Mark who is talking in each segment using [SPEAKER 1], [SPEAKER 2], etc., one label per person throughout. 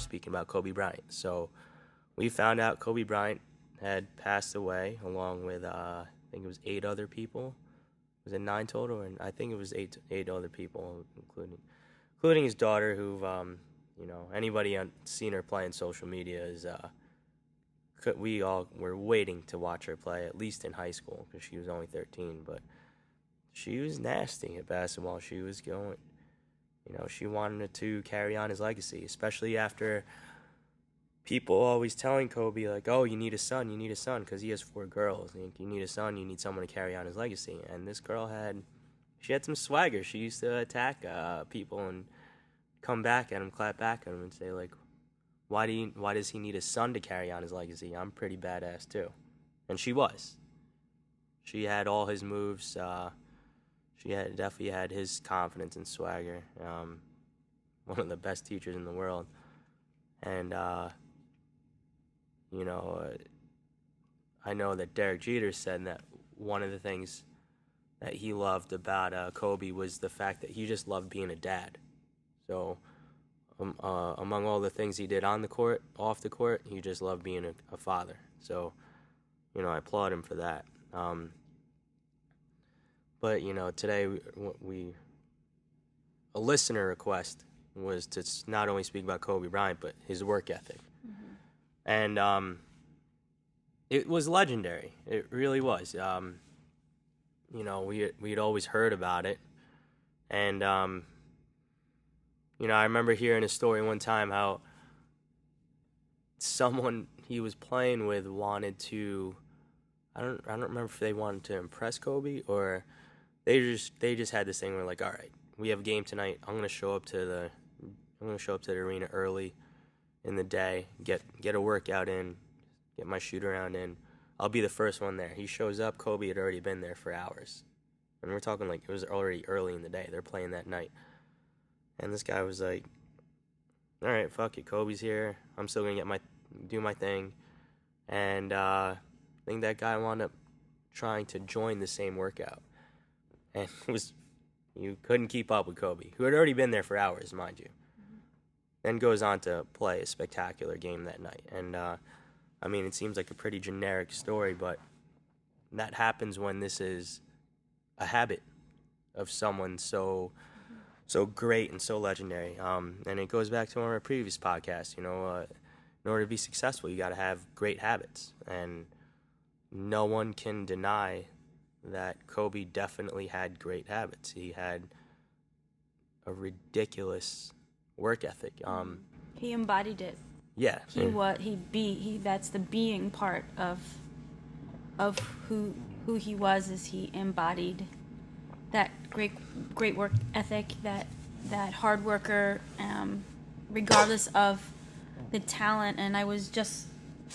[SPEAKER 1] speaking about Kobe Bryant. So we found out Kobe Bryant had passed away along with, I think it was 8 other people. Was it 9 total? And I think it was eight other people, including his daughter, who, anybody seen her play on social media is, we all were waiting to watch her play, at least in high school, because she was only 13. But she was nasty at basketball. She was going, she wanted to carry on his legacy, especially after people always telling Kobe, like, oh, you need a son, because he has 4 girls. You need a son, you need someone to carry on his legacy. And this girl had some swagger. She used to attack people and come back at him, clap back at him, and say, like, why does he need a son to carry on his legacy? I'm pretty badass too. And she was. She had all his moves. She definitely had his confidence and swagger. One of the best teachers in the world. And, I know that Derek Jeter said that one of the things that he loved about Kobe was the fact that he just loved being a dad. So, among all the things he did on the court, off the court, he just loved being a father. So, I applaud him for that. But, today a listener request was to not only speak about Kobe Bryant, but his work ethic. Mm-hmm. And it was legendary. It really was. We'd always heard about it. And, I remember hearing a story one time how someone he was playing with wanted to, I don't remember if they wanted to impress Kobe or they just had this thing where, like, all right, we have a game tonight. I'm gonna show up to the arena early in the day, get a workout in, get my shoot around in. I'll be the first one there. He shows up. Kobe had already been there for hours, and we're talking like it was already early in the day. They're playing that night, and this guy was like, "All right, fuck it. Kobe's here. I'm still gonna do my thing," and I think that guy wound up trying to join the same workout. And you couldn't keep up with Kobe, who had already been there for hours, mind you. Mm-hmm. Then goes on to play a spectacular game that night. And, it seems like a pretty generic story, but that happens when this is a habit of someone so great and so legendary. And it goes back to one of our previous podcasts, in order to be successful, you got to have great habits. And no one can deny that Kobe definitely had great habits. He had a ridiculous work ethic.
[SPEAKER 2] He embodied it.
[SPEAKER 1] Yeah.
[SPEAKER 2] That's the being part of who he was, is he embodied that great work ethic, that hard worker, regardless of the talent. And I was just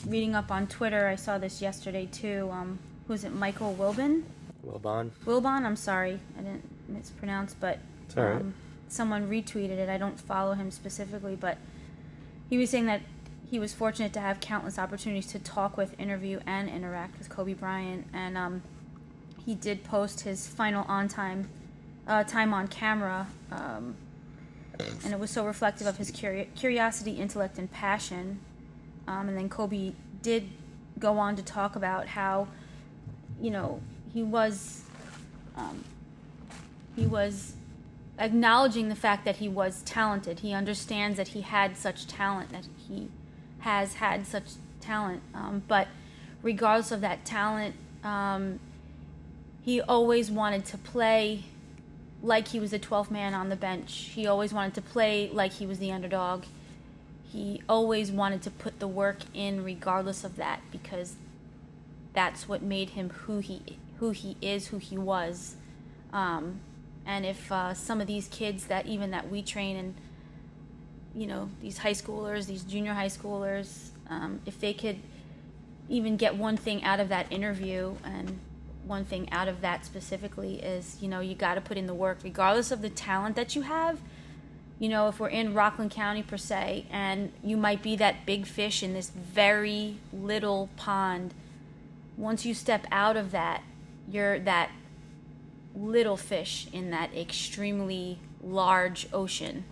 [SPEAKER 2] reading up on Twitter, I saw this yesterday too. Who is it, Michael Wilbon? Wilbon, I'm sorry, I didn't mispronounce, but
[SPEAKER 1] it's all right.
[SPEAKER 2] Someone retweeted it. I don't follow him specifically, but he was saying that he was fortunate to have countless opportunities to talk with, interview, and interact with Kobe Bryant, and he did post his final time on camera, and it was so reflective of his curiosity, intellect, and passion. And then Kobe did go on to talk about how, he was acknowledging the fact that he was talented. He understands that he had such talent, that he has had such talent. But regardless of that talent, he always wanted to play like he was the 12th man on the bench. He always wanted to play like he was the underdog. He always wanted to put the work in regardless of that, because that's what made him who he is, who he was. And if some of these kids that we train, and these high schoolers, these junior high schoolers, if they could even get one thing out of that interview, and one thing out of that specifically is, you got to put in the work regardless of the talent that you have. If we're in Rockland County per se, and you might be that big fish in this very little pond, once you step out of that, you're that little fish in that extremely large ocean.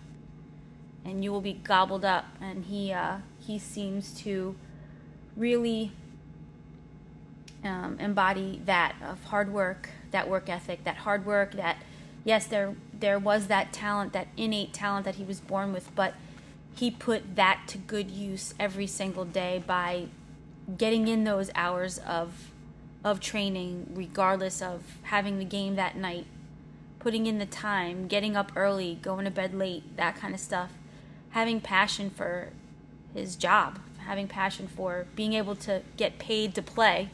[SPEAKER 2] and you will be gobbled up. And he seems to really embody that of hard work, that work ethic, that hard work. That yes, there was that talent, that innate talent that he was born with, but he put that to good use every single day by getting in those hours of training, regardless of having the game that night, putting in the time, getting up early, going to bed late, that kind of stuff, having passion for his job, having passion for being able to get paid to play,